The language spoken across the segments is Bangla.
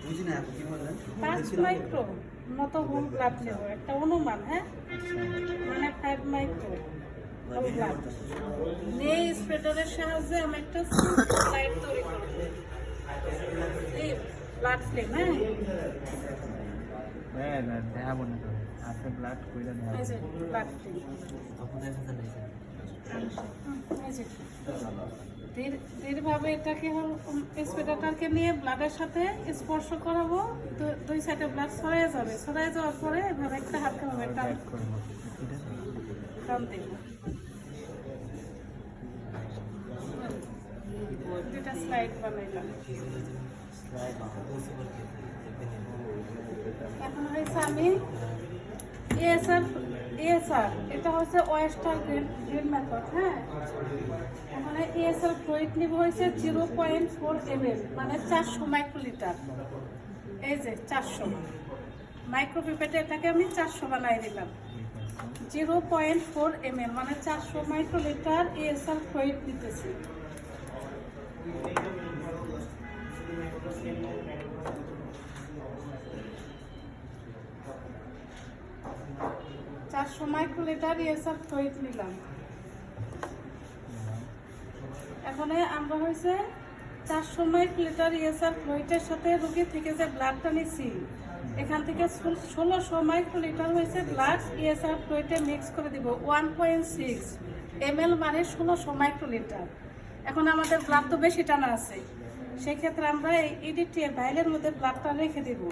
5 মাইক্রো মতো হোল ব্লাড নেব, একটা অনুমান। হ্যাঁ, মানে 5 মাইক্রো হোল ব্লাড নিয়ে স্প্রেডারের সাহায্যে আমি একটা স্লাইড তৈরি করব। এই ব্লাড ফ্লেম। হ্যাঁ না দেখাবো না তো আপনি ব্লাড কইরা দেখাবো। এই যে ব্লাড ফ্লেম ধীরভাবে এটাকে স্প্রেডারটাকে নিয়ে ব্লাডের সাথে স্পর্শ করাবো। দুই সাইডে ব্লাড ছড়িয়ে যাবে, ছড়িয়ে যাওয়ার পরে এভাবে একটা হাত হবে টান দেব। দুটা স্লাইড বানাইলাম। এখন হয়েছে আমি ESR এটা হচ্ছে ওয়েস্টার গ্রিন মেথড। হ্যাঁ, এখানে ESR ফ্লুইড নিব হয়েছে 0.4 ml, মানে 400 মাইক্রোলিটার। এই যে 400 মাইক্রোপিপেটে এটাকে আমি 400 বানাই দিলাম। 0.4 ml মানে 400 মাইক্রোলিটার ESR ফ্লুইড দিতেছি। মাইক্রোলিটার ESR ফ্লুইড নিলাম। এখন আমরা হয়েছে 400 মাইক্রোলিটার ESR ফ্লুইডের সাথে রোগী থেকে যে ব্লাডটা নিছি, এখান থেকে 1600 মাইক্রোলিটার হয়েছে ব্লাড ESR ফ্লুইডে মিক্স করে দিব। 1.6 ml মানে 1600 মাইক্রোলিটার। এখন আমাদের ব্লাড তো বেশি টানা আছে, সেই ক্ষেত্রে আমরা এই EDT এর ভাইলের মধ্যে ব্লাডটা রেখে দিব।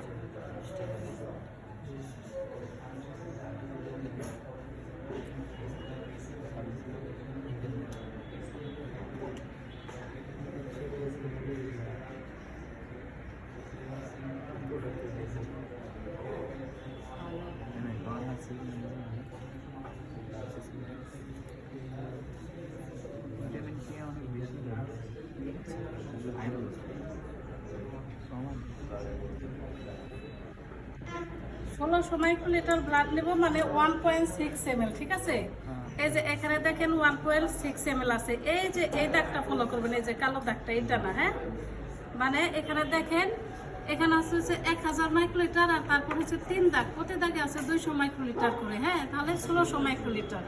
মাইক্রোলিটার ব্লাড নেব মানে 1.6 ml। ঠিক আছে, এই যে এখানে দেখেন 1.6 ml আছে। এই যে এই দাগটা ফলো করবেন, এই যে কালো দাগটা, এটা না। হ্যাঁ, মানে এখানে দেখেন, এখানে আছে হচ্ছে 1000 মাইক্রোলিটার, আর তারপর হচ্ছে 3 দাগ, প্রতি দাগে আছে 200 মাইক্রোলিটার করে। হ্যাঁ, তাহলে 1600 মাইক্রোলিটার।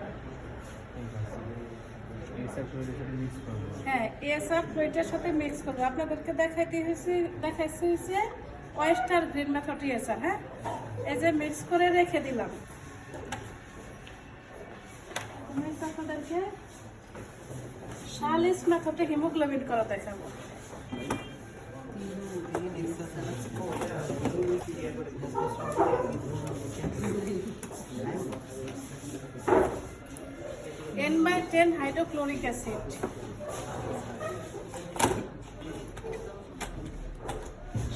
হ্যাঁ, ESR ফ্লুইডের সাথে মিক্স করবো। আপনাদেরকে দেখাইছি হচ্ছে ওয়েস্টার গ্রিন মেথড ESR। হ্যাঁ, এই যে মিক্স করে রেখে দিলাম। আপনাদেরকে শালিস মেথডে হিমোগ্লোবিন করা দেখাবো। N/10 হাইড্রোক্লোরিক অ্যাসিড,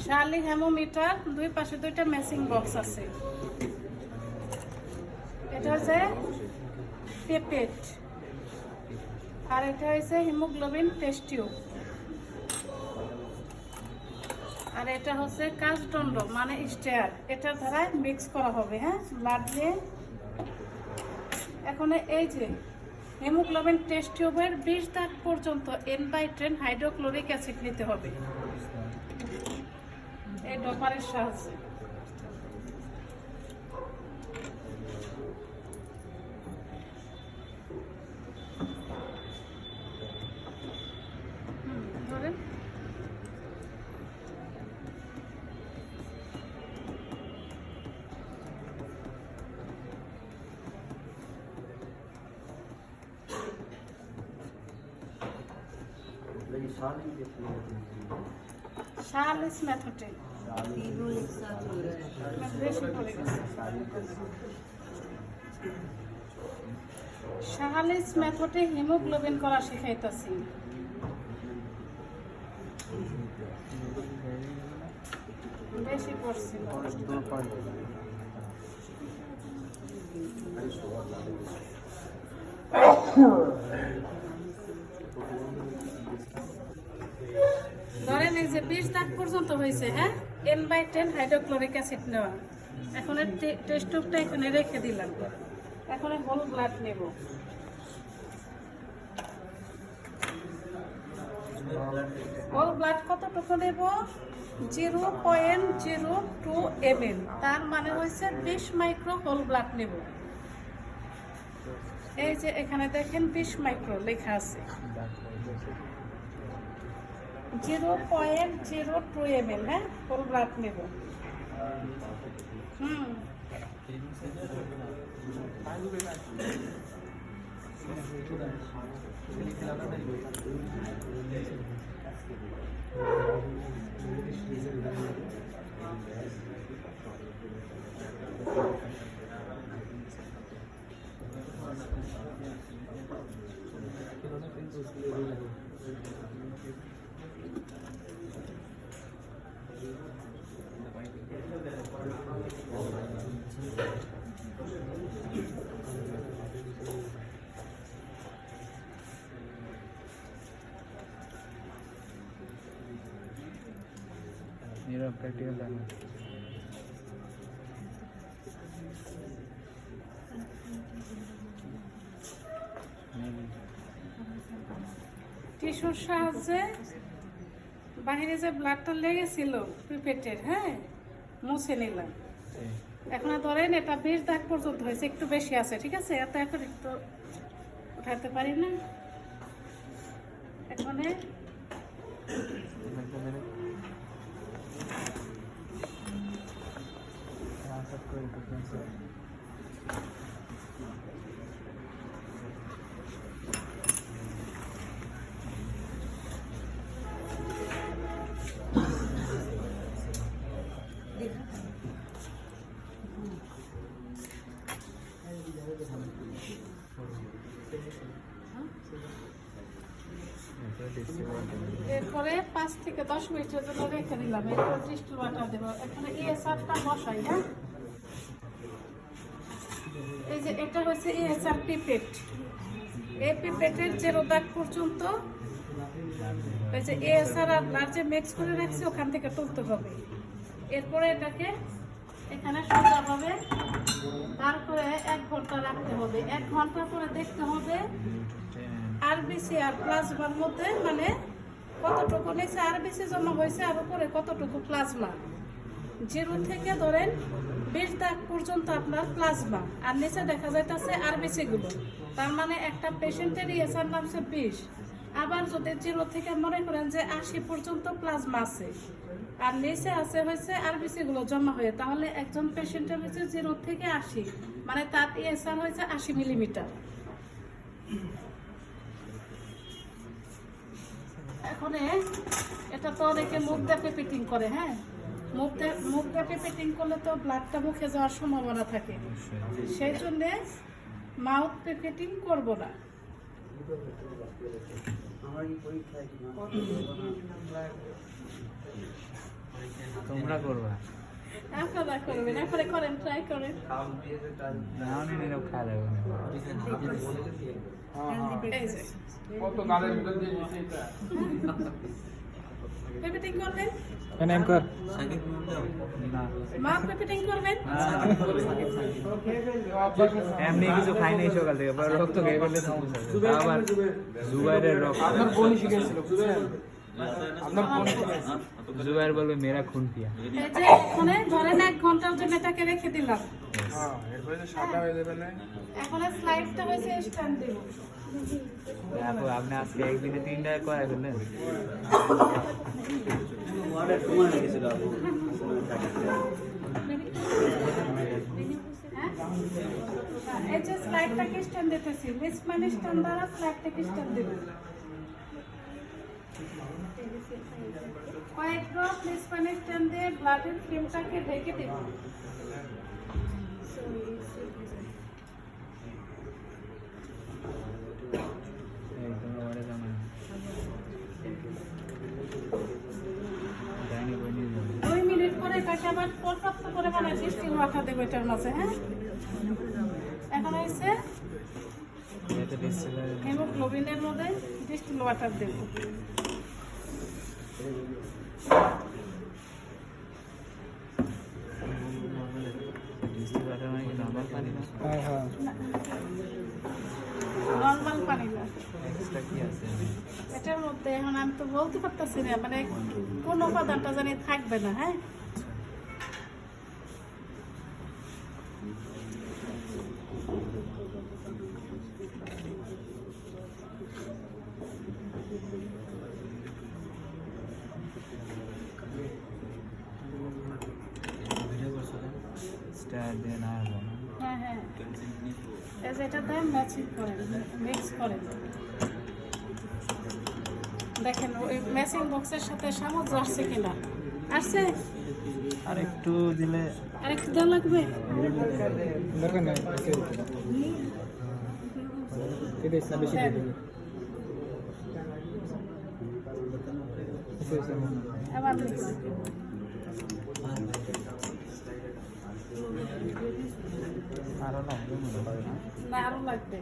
শার্লি হেমোমিটার, দুই পাশে দুইটা ম্যাচিং বক্স আছে। এটা হচ্ছে পেপেট, আর এটা হচ্ছে হিমোগ্লোবিন টেস্ট টিউব, আর এটা হচ্ছে কাচদণ্ড মানে স্টেয়ার, এটার দ্বারা মিক্স করা হবে। হ্যাঁ, ব্লাড দিয়ে। এখন এই যে হিমোগ্লোবিন টেস্ট টিউবের 20 দাগ পর্যন্ত N/10 হাইড্রোক্লোরিক অ্যাসিড নিতে হবে এই ডপারের সাহায্যে। ধরেন শার্লিস মেথডে শার্লিস মেথডে হিমোগ্লোবিন করা শিখাইতেছি। বেশি পড়ছিল। ধরেন এই যে 20 দাগ পর্যন্ত হয়েছে। হ্যাঁ, N/10 হাইড্রোক্লোরিক অ্যাসিড নেওয়া। এখন টেস্ট টিউবটা এখানে রেখে দিলাম। এখন হোল ব্লাড নেব। হোল ব্লাড কতটুকু নেব? 0.02 ml, তার মানে হচ্ছে 20 মাইক্রো হোল ব্লাড নেব। এই যে এখানে দেখেন 20 মাইক্রো লেখা আছে। 0.02 ml, হ্যাঁ, হোল ব্লাড নেব। नीरव प्रैक्टिकल करना টিস্যুর সাহায্যে বাহিরে যে ব্লাডটা লেগেছিল পিপেটের, হ্যাঁ, মুছে নিলাম। এখন ধরেন এটা 20 দাগ পর্যন্ত হয়েছে, একটু বেশি আছে, ঠিক আছে, এত এখন একটু উঠাতে পারি না। এখানে এরপরে 5 থেকে 10 মিনিটের জন্য রেখে দিলাম। এরপর ডিস্টিল ওয়াটার দেবো। এখানে ESRটা বসাই, হ্যাঁ। এই যে এটা হচ্ছে ESR পিপেট। এই পিপেটের 0 দাগ পর্যন্ত এই যে ESR আর ব্লাড যে মিক্স করে রাখছি ওখান থেকে তুলতে হবে। এরপরে এটাকে এখানে সোজাভাবে তারপরে 1 ঘন্টা রাখতে হবে। 1 ঘন্টা পরে দেখতে হবে আরবিসি আর প্লাজমার মধ্যে মানে কতটুকু নিচে আরবিসি জমা হয়েছে আর উপরে কতটুকু প্লাজমা। 0 থেকে ধরেন 20 দাগ পর্যন্ত আপনার প্লাজমা, আর নিচে দেখা যাইতেছে আরবিসি গুলো। তার মানে একটা পেশেন্টের ESR নামছে 20। আবার যদি 0 থেকে মনে করেন যে 80 পর্যন্ত প্লাজমা আছে আর নিচে আছে হয়েছে আরবিসি গুলো জমা হয়ে, তাহলে একজন পেশেন্টের হয়েছে 0 থেকে 80, মানে তার ESR হয়েছে 80 মিলিমিটার। এখন এটা তো অনেকে মুখ দিয়ে পেপিটিং করে, হ্যাঁ, মুখ দিয়ে পেপিটিং করলে তো ব্লাডটা মুখে যাওয়ার সম্ভাবনা থাকে, সেই জন্যে মাউথ পেপিটিং করব না। তোমরা করবা, আপনারা করবেন, এরপরে করেন, ট্রাই করেন। না নীরব খাওয়া যাবে না। পেপিটিং করবেন, নাম কর না, মাউথ পেপিটিং করবেন। এমনি কিছু খাই নাই সকাল থেকে, পরে রক্ত খেয়ে ফেললে সমস্যা হবে। আবার জুবাইরের রক্ত, আপনার বোনই শিখেছিল, বুঝলেন? আপনার বোন জুবাইর বলবে মেরা খুন পিয়া। এই যে এখানে ধরেন 1 ঘন্টার জন্য এটাকে রেখে দিলাম। হ্যাঁ, এরপরে তো সাদা হয়ে যাবে না? এখন স্লাইডটা হয়েছে স্ট্যান্ড দেব। আপু আপনি আজকে একদিনে 3টা করাই ফেললেন। এই যে স্লাইডটাকে স্ট্যান্ড দিতেছি, লিস মানে স্ট্যান্ড দ্বারা স্লাইডটাকে স্ট্যান্ড দেব। কয়েক ড্রপ লিস মানে স্ট্যান্ড দিয়ে ব্লাডের ফিল্মটাকে ঢেকে দেব। এই তোমরা ওরে জানো না। জানি বই নিয়ে যাবো। 2 মিনিট পরে কাকে আবার পর্যাপ্ত পরিমাণে ডিস্টিল ওয়াটার দেবো এটার মাঝে, হ্যাঁ। এখন হয়েছে এতে ডিসপ্লে হিমোগ্লোবিনের মধ্যে ডিস্টিল ওয়াটার দেব। ডিসপ্লে বাটা মানে কি নরমাল পানি না? হ্যাঁ হ্যাঁ, নর্মাল পানি না, এক্সট্রা কি আছে? এটার মধ্যে তো এখন আমি তো বলতে পারতেছি না, মানে কোন উপাদানটা জানি থাকবে না। হ্যাঁ, স্টার দিয়ে না হলো না। হ্যাঁ, হ্যাঁ, এই যে এটা দেন, ম্যাচিং করেন, মিক্স করেন। দেখেন ওই ম্যাচিং বক্সের সাথে সামুদ্র আসছে কিনা। আসছে? আর একটু দিলে আর একটু দেওয়া লাগবে। দরকার নাই, এটা ইসলাম বেশি দিয়ে দেবে। আবার mix। আরো লাগবে মনে হয় না? না, আরো লাগবে।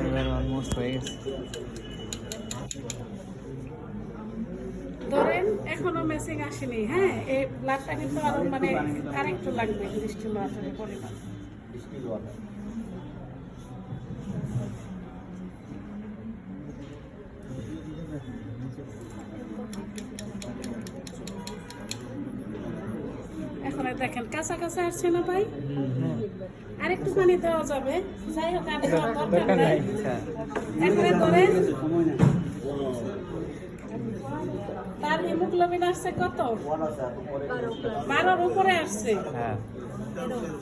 এবার অলমোস্ট হয়ে গেছে। ধরেন এখনো ম্যাচিং আসেনি। হ্যাঁ, এই ব্লাডটা কিন্তু আরো মানে আরেকটু লাগবে, ডিস্টিল ওয়াটারের পরিমাণ। এখন আর দেখেন কাঁচা কাঁচা আসছে না ভাই, আর একটু পানি দেওয়া যাবে। যাই হোক, আর দেওয়ার দরকার নাই। আচ্ছা, এখানে ধরেন তার হিমোগ্লোবিন আসছে কত? 12-র উপরে আসছে, হ্যাঁ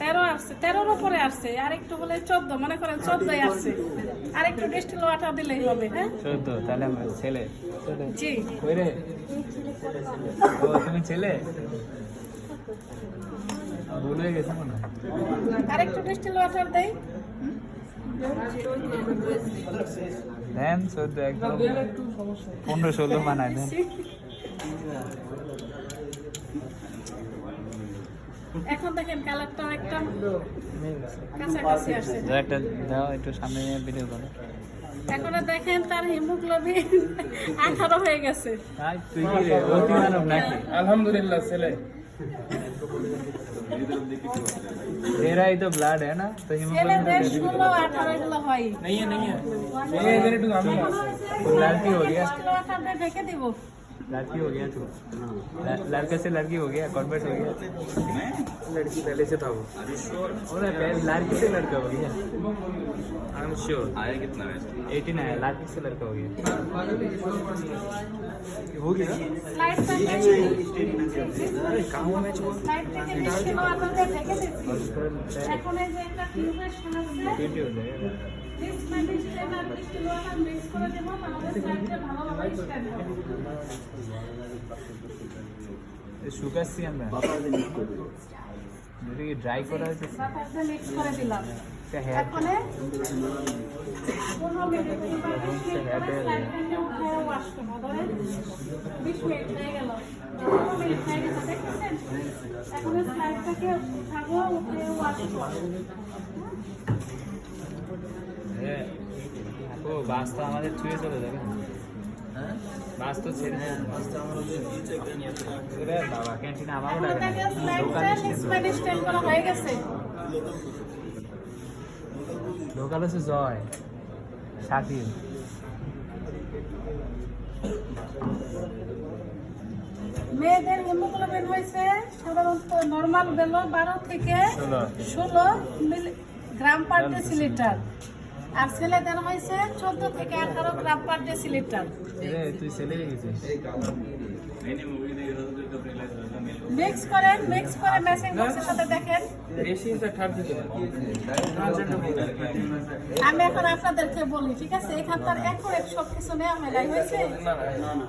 13 আসছে, 13-র উপরে আসছে। আর একটু বলে 14, মনে করেন 14ই আসছে। আর একটু ডিস্টিল ওয়াটার দিলেই হবে। হ্যাঁ, 14। তাহলে আমার ছেলে জি। কই রে? ও তুমি ছেলে? ভুল হয়ে গেছে মনে হয়। আর একটু ডিস্টিল ওয়াটার দেই। দেন 14 একদম 15-16 বানায় দেন। এখন দেখেন কালারটা একটা কাছাকাছি আসছে। একটা দাও, একটু সামনে নিয়ে ভিডিও করো। এখন দেখেন তার হিমোগ্লোবিন 18 হয়ে গেছে। তাই তুই কি রে অতি মানব নাকি? আলহামদুলিল্লাহ ছেলে। तेरा ही तो ब्लड है ना, तो ছেলেদের हीमोग्लोबिन 16-18 গুলো হয়। नहीं है ये इधर टू हम लड़की हो गया, ওয়াটার দিয়ে ঢেকে দিব। लड़की हो गया तू, लड़के से लड़की हो गया, कन्वर्ट हो गया। लड़की पहले से था वो। और लड़की से लड़का हो गया। I am sure. आया कितना है 18 है, लड़की से लड़का हो गया। हो गया স্লাইডটা স্লাইড থেকে ডিস্টিল ওয়াটার দিয়ে ঢেকে দিচ্ছি। এখন এই যে একটা টিউবের সাহায্যে वीडियो हो जाएगा। মিক্স মেডিসিন আর ডিস্টিল ওয়াটার মিক্স করে দেবো, তাহলে স্লাইডটা ভালোভাবে স্ট্যান্ড হবে। সুগার সি আমরা যদি ড্রাই করা হয়েছে বাতাসে মিক্স করে দিলাম। এটা হেয়ার এখন 15 মিনিট কিংবা 20 মিনিট পরে স্লাইডটাকে উঠায় ওয়াশ করবো। ধরেন 20 মিনিট হয়ে গেল, 15 মিনিট হয়ে গেছে, দেখতেছেন? এখন স্লাইডটাকে উঠাবো, উঠে ওয়াশ করবো। ও বাস তো আমাদের ছুঁয়ে চলে যাবে। বাস তো ছেড়ে বাবা ক্যান্টিনে আমারও এখন টাকা নেই। দেখেন স্লাইডটা মিক্স মেডিসিন করা হয়ে গেছে। লোকাল হচ্ছে জয় শাকিল। মেয়েদের হিমোগ্লোবিন হয়েছে সাধারণত নর্মাল ভ্যালু 12 থেকে 16 গ্রাম পার ডেসিলিটার, আর ছেলেদের হয়েছে 14 থেকে 18 গ্রাম পার ডেসিলিটার। তুই ছেলে গেছিস? মিক্স করেন, মিক্স করে ম্যাচিং বক্সের সাথে দেখেন। एसी से ठाक दे। আমি এখন আপনাদেরকে বলি, ঠিক আছে? এখানকার অ্যাকুরেট সব কিছু নেওয়া হয় নাই, হয়েছে? ना ना